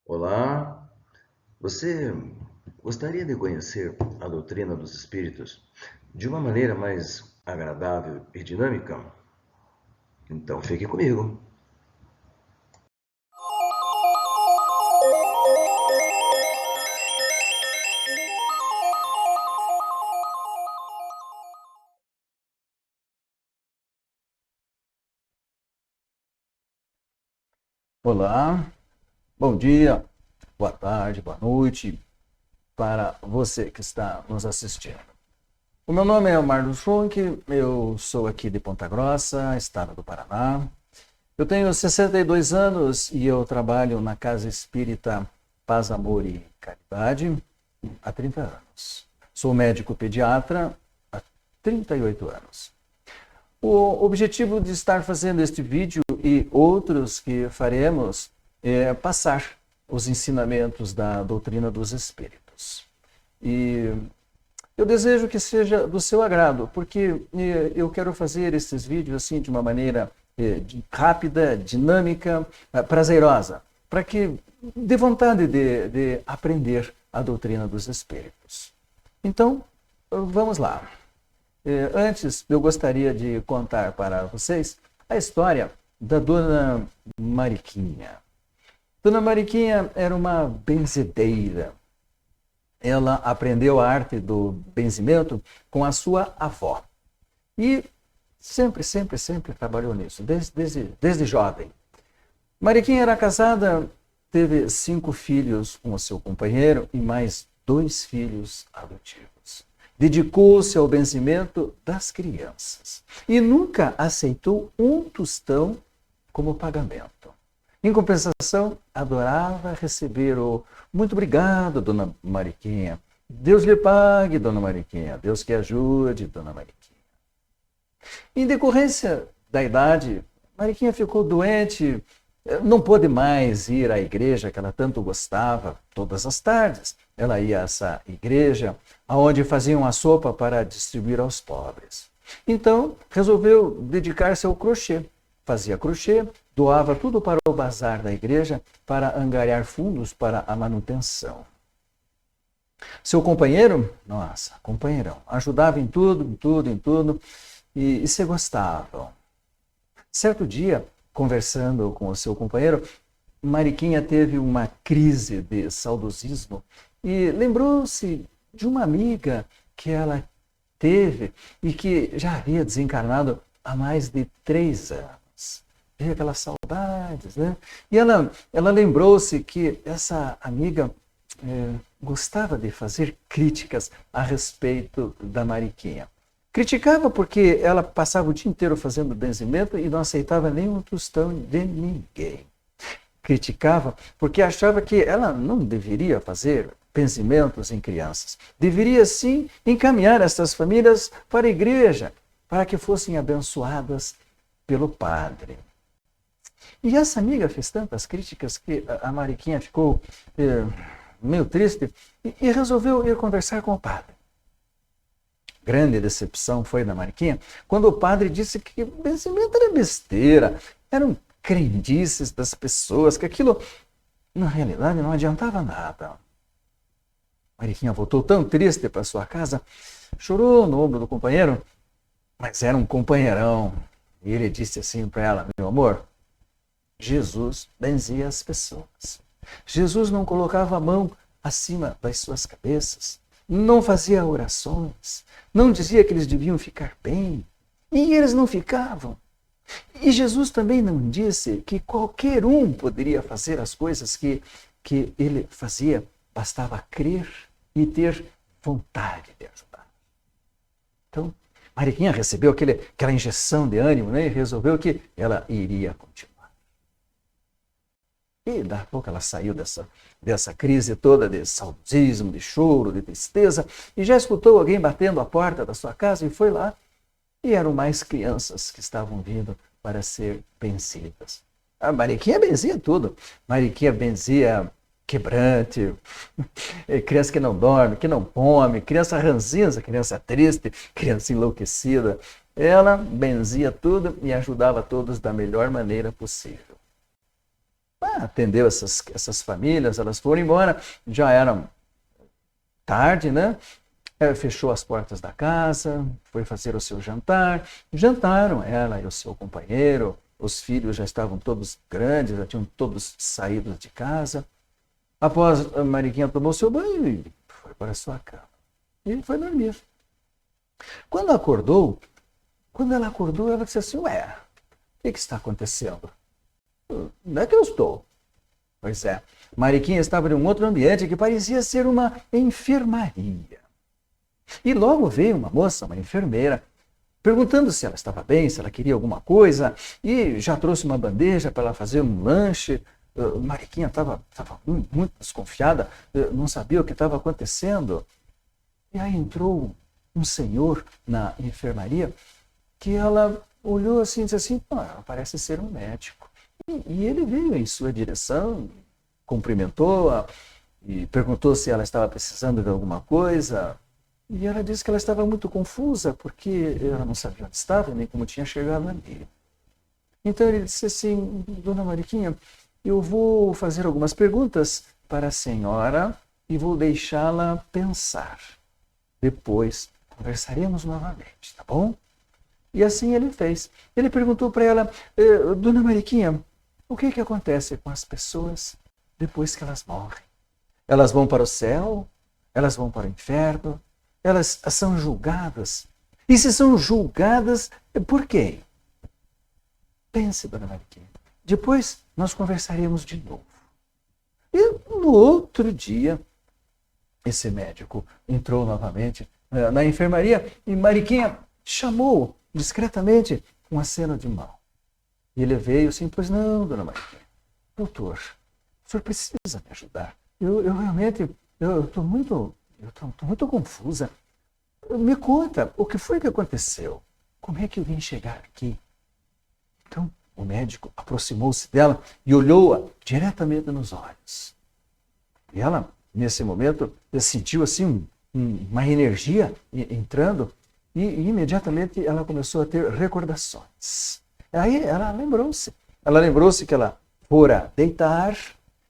Olá, você gostaria de conhecer a doutrina dos espíritos de uma maneira mais agradável e dinâmica? Então fique comigo. Olá, bom dia, boa tarde, boa noite para você que está nos assistindo. O meu nome é Marlos Funk, eu sou aqui de Ponta Grossa, estado do Paraná. Eu tenho 62 anos e eu trabalho na Casa Espírita Paz, Amor e Caridade há 30 anos. Sou médico pediatra há 38 anos. O objetivo de estar fazendo este vídeo e outros que faremos é passar os ensinamentos da doutrina dos espíritos. E eu desejo que seja do seu agrado, porque eu quero fazer esses vídeos assim de uma maneira rápida, dinâmica, prazerosa, para que dê vontade de aprender a doutrina dos espíritos. Então, vamos lá. Antes, eu gostaria de contar para vocês a história da Dona Mariquinha. Dona Mariquinha era uma benzedeira. Ela aprendeu a arte do benzimento com a sua avó. E sempre trabalhou nisso, desde jovem. Mariquinha era casada, teve 5 filhos com o seu companheiro e mais 2 filhos adotivos. Dedicou-se ao benzimento das crianças e nunca aceitou um tostão como pagamento. Em compensação, adorava receber o muito obrigado, Dona Mariquinha. Deus lhe pague, Dona Mariquinha. Deus que ajude, Dona Mariquinha. Em decorrência da idade, Mariquinha ficou doente, não pôde mais ir à igreja que ela tanto gostava todas as tardes. Ela ia a essa igreja onde faziam a sopa para distribuir aos pobres. Então, resolveu dedicar-se ao crochê. Fazia crochê, doava tudo para o bazar da igreja para angariar fundos para a manutenção. Seu companheiro, nossa, companheirão, ajudava em tudo, e se gostavam. Certo dia, conversando com o seu companheiro, Mariquinha teve uma crise de saudosismo e lembrou-se de uma amiga que ela teve e que já havia desencarnado há mais de 3 anos. Veio aquelas saudades, né? E ela lembrou-se que essa amiga gostava de fazer críticas a respeito da Mariquinha. Criticava porque ela passava o dia inteiro fazendo benzimento e não aceitava nenhum tostão de ninguém. Criticava porque achava que ela não deveria fazer benzimentos em crianças. Deveria sim encaminhar essas famílias para a igreja, para que fossem abençoadas pelo padre. E essa amiga fez tantas críticas que a Mariquinha ficou meio triste e resolveu ir conversar com o padre. Grande decepção foi da Mariquinha quando o padre disse que o benzimento era besteira, eram crendices das pessoas, que aquilo, na realidade, não adiantava nada. Mariquinha voltou tão triste para sua casa, chorou no ombro do companheiro, mas era um companheirão. E ele disse assim para ela: meu amor, Jesus benzia as pessoas. Jesus não colocava a mão acima das suas cabeças, não fazia orações, não dizia que eles deviam ficar bem, e eles não ficavam. E Jesus também não disse que qualquer um poderia fazer as coisas que ele fazia, bastava crer e ter vontade de ajudar. Então, Mariquinha recebeu aquela injeção de ânimo, né, e resolveu que ela iria continuar. E daqui a pouco ela saiu dessa crise toda de saudosismo, de choro, de tristeza, e já escutou alguém batendo a porta da sua casa e foi lá. E eram mais crianças que estavam vindo para ser benzidas. A Mariquinha benzia tudo. Mariquinha benzia quebrante, criança que não dorme, que não come, criança ranzinza, criança triste, criança enlouquecida. Ela benzia tudo e ajudava todos da melhor maneira possível. atendeu essas famílias, elas foram embora, já era tarde, né? Fechou as portas da casa, foi fazer o seu jantar, jantaram ela e o seu companheiro, os filhos já estavam todos grandes, já tinham todos saído de casa. Após a Mariquinha tomou seu banho e foi para a sua cama. E foi dormir. Quando ela acordou, ela disse assim, ué, o que está acontecendo? Onde é que eu estou? Pois é, Mariquinha estava em um outro ambiente que parecia ser uma enfermaria. E logo veio uma moça, uma enfermeira, perguntando se ela estava bem, se ela queria alguma coisa, e já trouxe uma bandeja para ela fazer um lanche. Mariquinha estava muito desconfiada, não sabia o que estava acontecendo. E aí entrou um senhor na enfermaria que ela olhou assim e disse assim, ela parece ser um médico. E ele veio em sua direção, cumprimentou-a e perguntou se ela estava precisando de alguma coisa. E ela disse que ela estava muito confusa porque ela não sabia onde estava nem como tinha chegado ali. Então ele disse assim, dona Mariquinha, eu vou fazer algumas perguntas para a senhora e vou deixá-la pensar. Depois conversaremos novamente, tá bom? E assim ele fez. Ele perguntou para ela, dona Mariquinha, o que acontece com as pessoas depois que elas morrem? Elas vão para o céu? Elas vão para o inferno? Elas são julgadas? E se são julgadas, por quem? Pense, dona Mariquinha. Depois nós conversaremos de novo. E no outro dia, esse médico entrou novamente na enfermaria e Mariquinha chamou discretamente com aceno de mão. E ele veio assim, pois não, dona Mariquinha. Doutor, o senhor precisa me ajudar. Eu realmente estou muito confusa. Me conta, o que foi que aconteceu? Como é que eu vim chegar aqui? Então, o médico aproximou-se dela e olhou-a diretamente nos olhos. E ela, nesse momento, sentiu assim uma energia entrando e imediatamente ela começou a ter recordações. Aí ela lembrou-se que ela fora deitar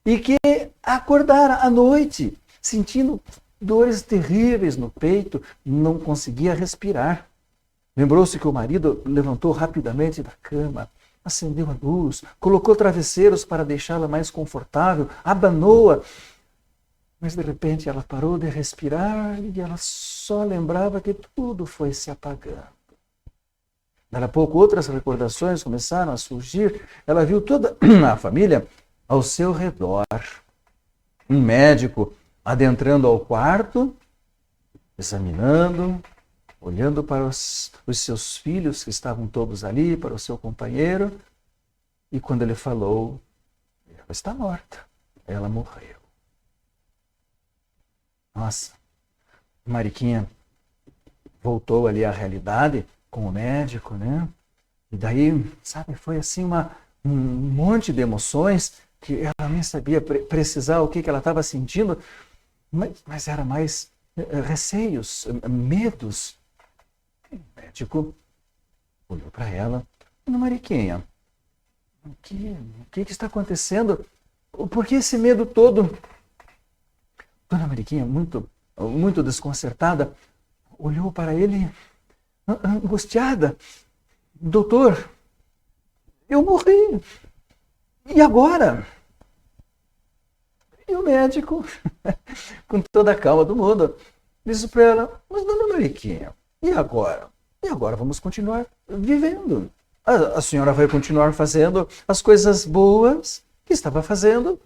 e que acordara à noite, sentindo dores terríveis no peito, não conseguia respirar. Lembrou-se que o marido levantou rapidamente da cama, acendeu a luz, colocou travesseiros para deixá-la mais confortável, abanou-a. Mas de repente ela parou de respirar e ela só lembrava que tudo foi se apagando. Daí a pouco outras recordações começaram a surgir. Ela viu toda a família ao seu redor. Um médico adentrando ao quarto, examinando, olhando para os seus filhos que estavam todos ali, para o seu companheiro. E quando ele falou, ela está morta, ela morreu. Nossa, Mariquinha voltou ali à realidade com o médico, né? E daí, sabe, foi assim um monte de emoções que ela nem sabia precisar o que ela estava sentindo, mas era mais receios, medos. O médico olhou para ela, dona Mariquinha, o que está acontecendo? Por que esse medo todo? Dona Mariquinha, muito desconcertada, olhou para ele, angustiada. Doutor, eu morri. E agora? E o médico, com toda a calma do mundo, disse para ela, mas dona Mariquinha, e agora? E agora vamos continuar vivendo. A senhora vai continuar fazendo as coisas boas que estava fazendo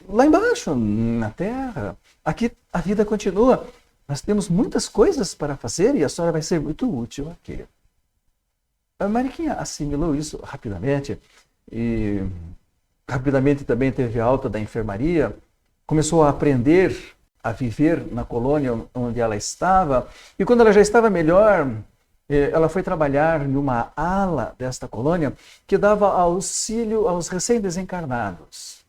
lá embaixo, na terra. Aqui a vida continua. Nós temos muitas coisas para fazer e a senhora vai ser muito útil aqui. A Mariquinha assimilou isso rapidamente e rapidamente também teve alta da enfermaria, começou a aprender a viver na colônia onde ela estava e quando ela já estava melhor, ela foi trabalhar numa ala desta colônia que dava auxílio aos recém-desencarnados.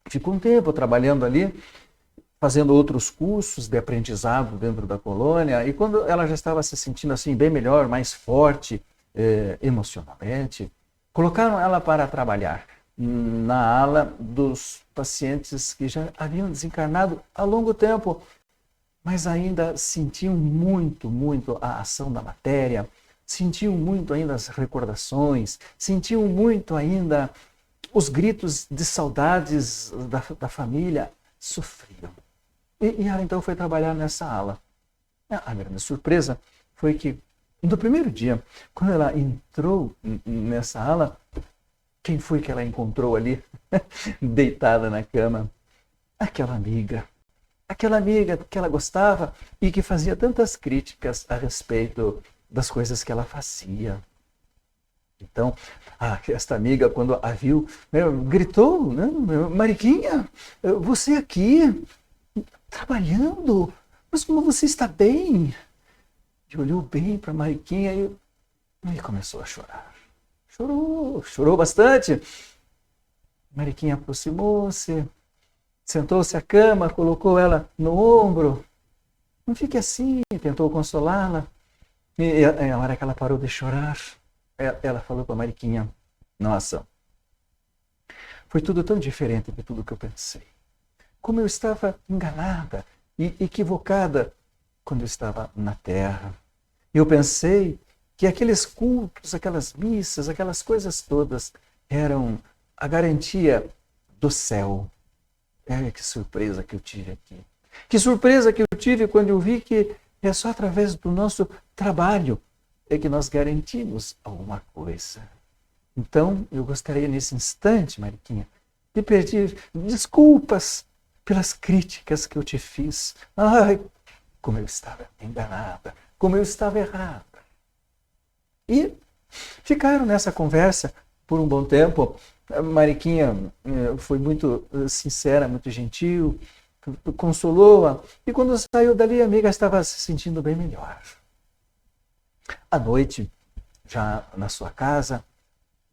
Ficou um tempo trabalhando ali, fazendo outros cursos de aprendizado dentro da colônia, e quando ela já estava se sentindo assim bem melhor, mais forte emocionalmente, colocaram ela para trabalhar na ala dos pacientes que já haviam desencarnado há longo tempo, mas ainda sentiam muito, muito a ação da matéria, sentiam muito ainda as recordações, sentiam muito ainda os gritos de saudades da família, sofriam. E ela então foi trabalhar nessa ala. A grande surpresa foi que no primeiro dia, quando ela entrou nessa ala, quem foi que ela encontrou ali, deitada na cama? Aquela amiga que ela gostava e que fazia tantas críticas a respeito das coisas que ela fazia. Então, esta amiga, quando a viu, gritou, né? Mariquinha, você aqui, trabalhando, mas como você está bem? E olhou bem para a Mariquinha e começou a chorar. Chorou bastante. Mariquinha aproximou-se, sentou-se à cama, colocou ela no ombro. Não fique assim, tentou consolá-la. E a hora que ela parou de chorar, ela falou para a Mariquinha, nossa, foi tudo tão diferente de tudo que eu pensei. Como eu estava enganada e equivocada quando eu estava na Terra. Eu pensei que aqueles cultos, aquelas missas, aquelas coisas todas eram a garantia do céu. Que surpresa que eu tive aqui. Que surpresa que eu tive quando eu vi que é só através do nosso trabalho é que nós garantimos alguma coisa. Então, eu gostaria nesse instante, Mariquinha, de pedir desculpas pelas críticas que eu te fiz. Ai, como eu estava enganada, como eu estava errada. E ficaram nessa conversa por um bom tempo. A Mariquinha foi muito sincera, muito gentil, consolou-a. E quando saiu dali, a amiga estava se sentindo bem melhor. À noite, já na sua casa,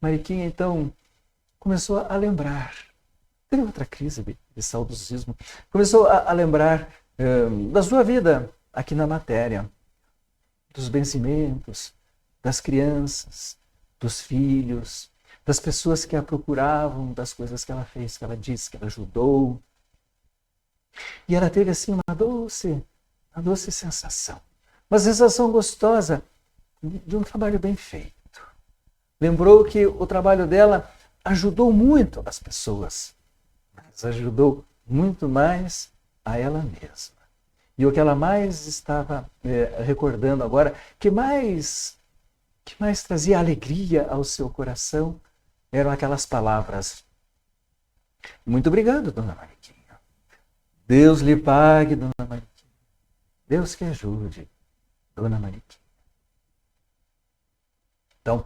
Mariquinha então começou a lembrar. Teve outra crise de saudosismo. Começou a lembrar da sua vida aqui na matéria, dos vencimentos, das crianças, dos filhos, das pessoas que a procuravam, das coisas que ela fez, que ela disse, que ela ajudou. E ela teve assim uma doce sensação. Uma sensação gostosa de um trabalho bem feito. Lembrou que o trabalho dela ajudou muito as pessoas, mas ajudou muito mais a ela mesma. E o que ela mais estava recordando agora, que mais trazia alegria ao seu coração, eram aquelas palavras. Muito obrigado, dona Mariquinha. Deus lhe pague, dona Mariquinha. Deus que ajude, dona Mariquinha. Então,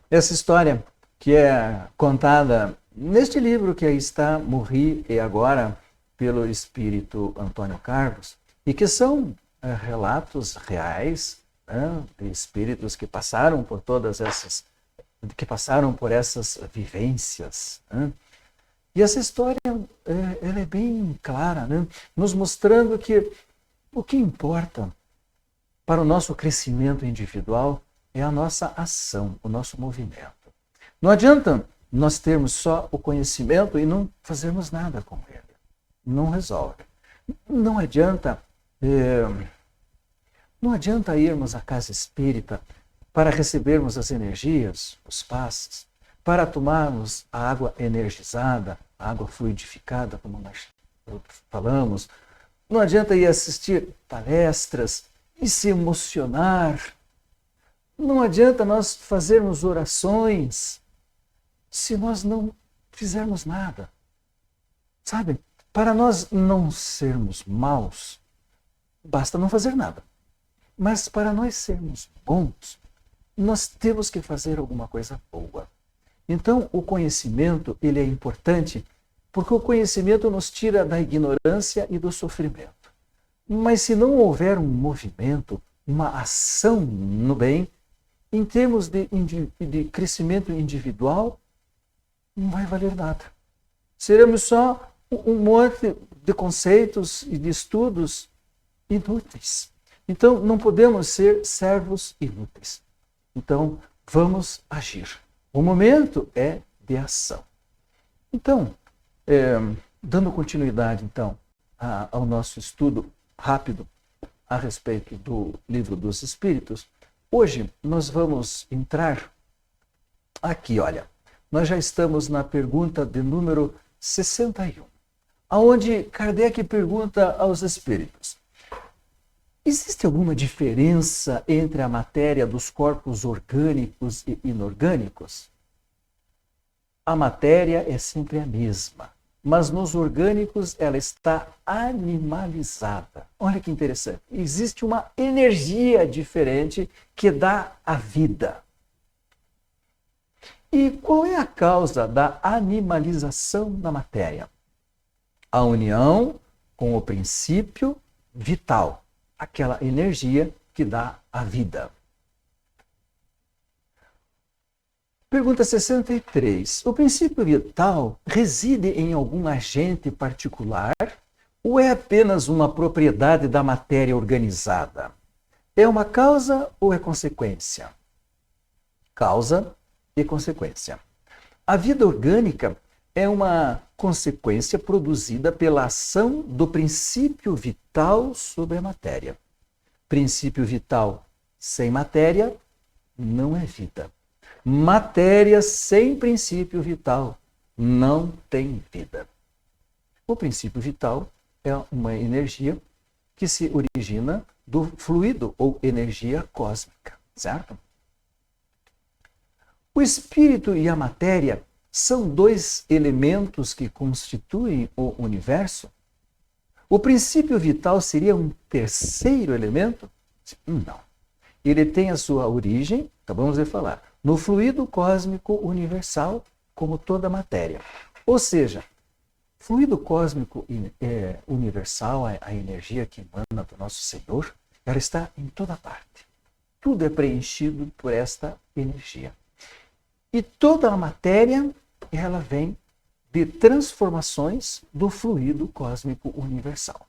essa história que é contada neste livro que aí está, Morri e Agora, pelo espírito Antônio Carlos, e que são relatos reais, né, de espíritos que passaram por todas essas, que passaram por essas vivências. Né? E essa história ela é bem clara, né? Nos mostrando que o que importa para o nosso crescimento individual é a nossa ação, o nosso movimento. Não adianta nós termos só o conhecimento e não fazermos nada com ele. Não resolve. Não adianta irmos à casa espírita para recebermos as energias, os passes, para tomarmos a água energizada, a água fluidificada, como nós falamos. Não adianta ir assistir palestras e se emocionar. Não adianta nós fazermos orações se nós não fizermos nada. Sabe? Para nós não sermos maus, basta não fazer nada. Mas para nós sermos bons, nós temos que fazer alguma coisa boa. Então, o conhecimento, ele é importante, porque o conhecimento nos tira da ignorância e do sofrimento. Mas se não houver um movimento, uma ação no bem, em termos de crescimento individual, não vai valer nada. Seremos só um monte de conceitos e de estudos inúteis. Então, não podemos ser servos inúteis. Então, vamos agir. O momento é de ação. Então, dando continuidade, então, ao nosso estudo rápido a respeito do Livro dos Espíritos, hoje nós vamos entrar aqui, olha, nós já estamos na pergunta de número 61, onde Kardec pergunta aos espíritos: existe alguma diferença entre a matéria dos corpos orgânicos e inorgânicos? A matéria é sempre a mesma, mas nos orgânicos ela está animalizada. Olha que interessante. Existe uma energia diferente que dá a vida. E qual é a causa da animalização da matéria? A união com o princípio vital, aquela energia que dá a vida. Pergunta 63. O princípio vital reside em algum agente particular ou é apenas uma propriedade da matéria organizada? É uma causa ou é consequência? Causa e consequência. A vida orgânica é uma consequência produzida pela ação do princípio vital sobre a matéria. Princípio vital sem matéria não é vida. Matéria sem princípio vital não tem vida. O princípio vital é uma energia que se origina do fluido ou energia cósmica, certo? O espírito e a matéria são dois elementos que constituem o universo? O princípio vital seria um terceiro elemento? Não. Ele tem a sua origem, acabamos de falar, no fluido cósmico universal, como toda a matéria. Ou seja, fluido cósmico universal, a energia que emana do nosso Senhor, ela está em toda parte. Tudo é preenchido por esta energia. E toda a matéria, ela vem de transformações do fluido cósmico universal.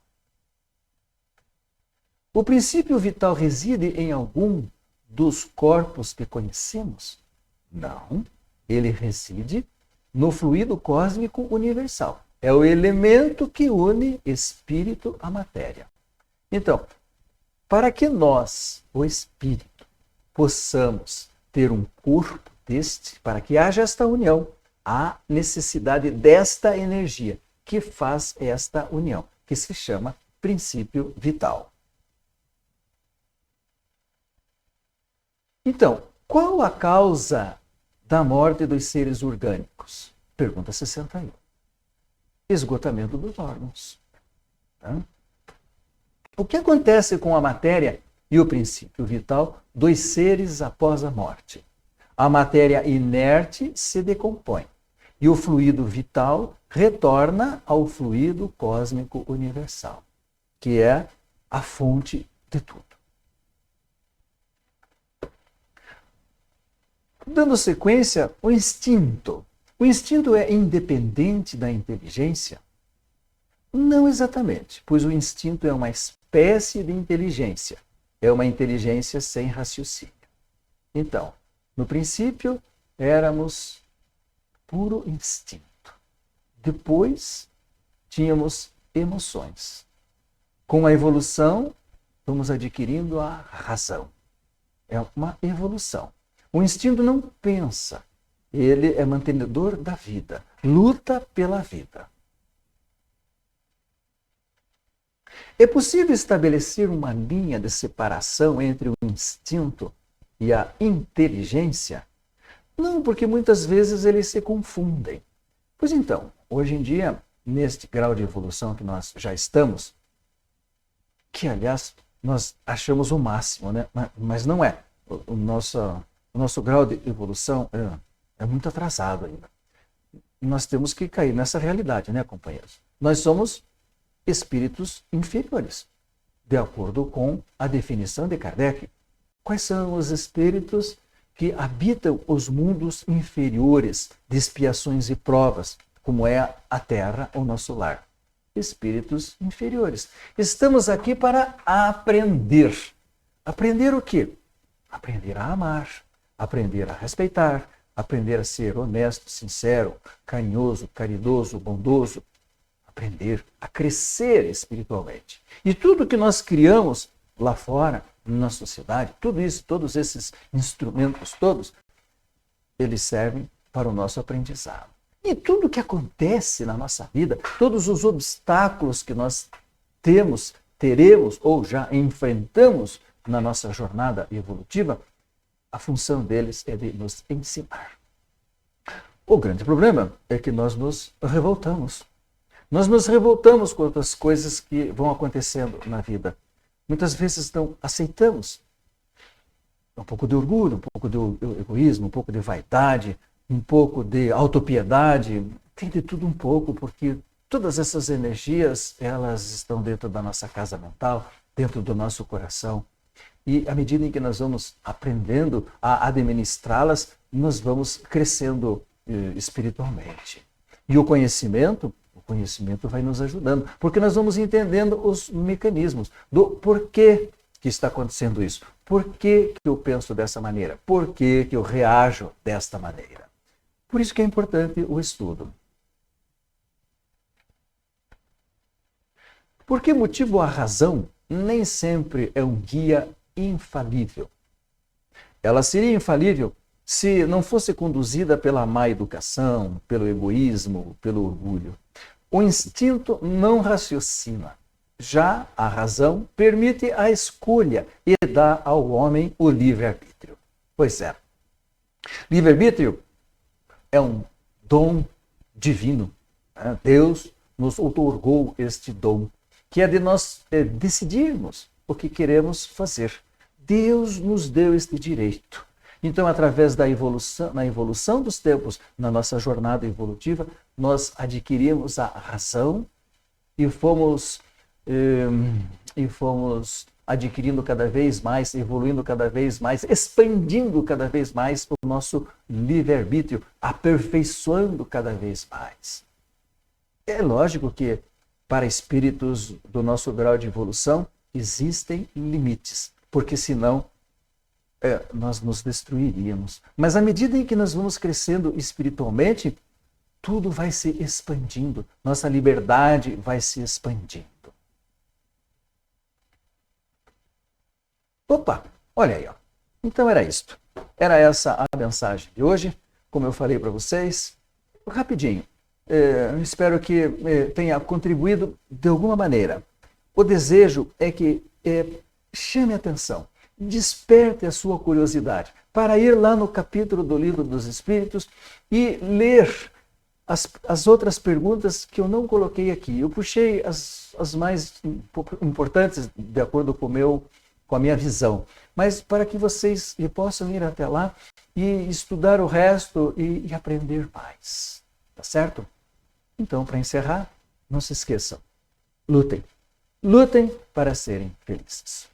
O princípio vital reside em algum dos corpos que conhecemos? Não. Ele reside no fluido cósmico universal. É o elemento que une espírito à matéria. Então, para que nós, o espírito, possamos ter um corpo deste, para que haja esta união, há necessidade desta energia que faz esta união, que se chama princípio vital. Então, qual a causa da morte dos seres orgânicos? Pergunta 61. Esgotamento dos órgãos. Tá? O que acontece com a matéria e o princípio vital dos seres após a morte? A matéria inerte se decompõe e o fluido vital retorna ao fluido cósmico universal, que é a fonte de tudo. Dando sequência, o instinto. O instinto é independente da inteligência? Não exatamente, pois o instinto é uma espécie de inteligência. É uma inteligência sem raciocínio. Então, no princípio, éramos puro instinto. Depois, tínhamos emoções. Com a evolução, vamos adquirindo a razão. É uma evolução. O instinto não pensa, ele é mantenedor da vida, luta pela vida. É possível estabelecer uma linha de separação entre o instinto e a inteligência? Não, porque muitas vezes eles se confundem. Pois então, hoje em dia, neste grau de evolução que nós já estamos, que aliás nós achamos o máximo, né? Mas não é. O nosso grau de evolução é muito atrasado ainda. Nós temos que cair nessa realidade, né, companheiros? Nós somos espíritos inferiores, de acordo com a definição de Kardec. Quais são os espíritos que habitam os mundos inferiores de expiações e provas, como é a Terra, o nosso lar? Espíritos inferiores. Estamos aqui para aprender. Aprender o quê? Aprender a amar, aprender a respeitar, aprender a ser honesto, sincero, carinhoso, caridoso, bondoso, aprender a crescer espiritualmente. E tudo que nós criamos lá fora, na sociedade, tudo isso, todos esses instrumentos todos, eles servem para o nosso aprendizado. E tudo que acontece na nossa vida, todos os obstáculos que nós temos, teremos ou já enfrentamos na nossa jornada evolutiva, a função deles é de nos ensinar. O grande problema é que nós nos revoltamos. Nós nos revoltamos com outras coisas que vão acontecendo na vida. Muitas vezes não aceitamos. Um pouco de orgulho, um pouco de egoísmo, um pouco de vaidade, um pouco de autopiedade, tem de tudo um pouco, porque todas essas energias, elas estão dentro da nossa casa mental, dentro do nosso coração. E à medida em que nós vamos aprendendo a administrá-las, nós vamos crescendo espiritualmente. E o conhecimento vai nos ajudando, porque nós vamos entendendo os mecanismos do porquê que está acontecendo isso. Por que eu penso dessa maneira? Por que eu reajo desta maneira? Por isso que é importante o estudo. Por que motivo a razão nem sempre é um guia infalível? Ela seria infalível se não fosse conduzida pela má educação, pelo egoísmo, pelo orgulho. O instinto não raciocina. Já a razão permite a escolha e dá ao homem o livre-arbítrio. Pois é. Livre-arbítrio é um dom divino. Deus nos outorgou este dom, que é de nós decidirmos o que queremos fazer. Deus nos deu este direito. Então, através da evolução, na evolução dos tempos, na nossa jornada evolutiva, nós adquirimos a razão e fomos adquirindo cada vez mais, evoluindo cada vez mais, expandindo cada vez mais o nosso livre-arbítrio, aperfeiçoando cada vez mais. É lógico que para espíritos do nosso grau de evolução existem limites, porque senão nós nos destruiríamos. Mas à medida em que nós vamos crescendo espiritualmente, tudo vai se expandindo, nossa liberdade vai se expandindo. Opa, olha aí, ó. Então era isto. Era essa a mensagem de hoje. Como eu falei para vocês, rapidinho. Espero que tenha contribuído de alguma maneira. O desejo é que chame a atenção, desperte a sua curiosidade para ir lá no capítulo do Livro dos Espíritos e ler as outras perguntas que eu não coloquei aqui. Eu puxei as mais importantes de acordo com a minha visão, mas para que vocês possam ir até lá e estudar o resto e aprender mais, tá certo? Então, para encerrar, não se esqueçam, lutem para serem felizes.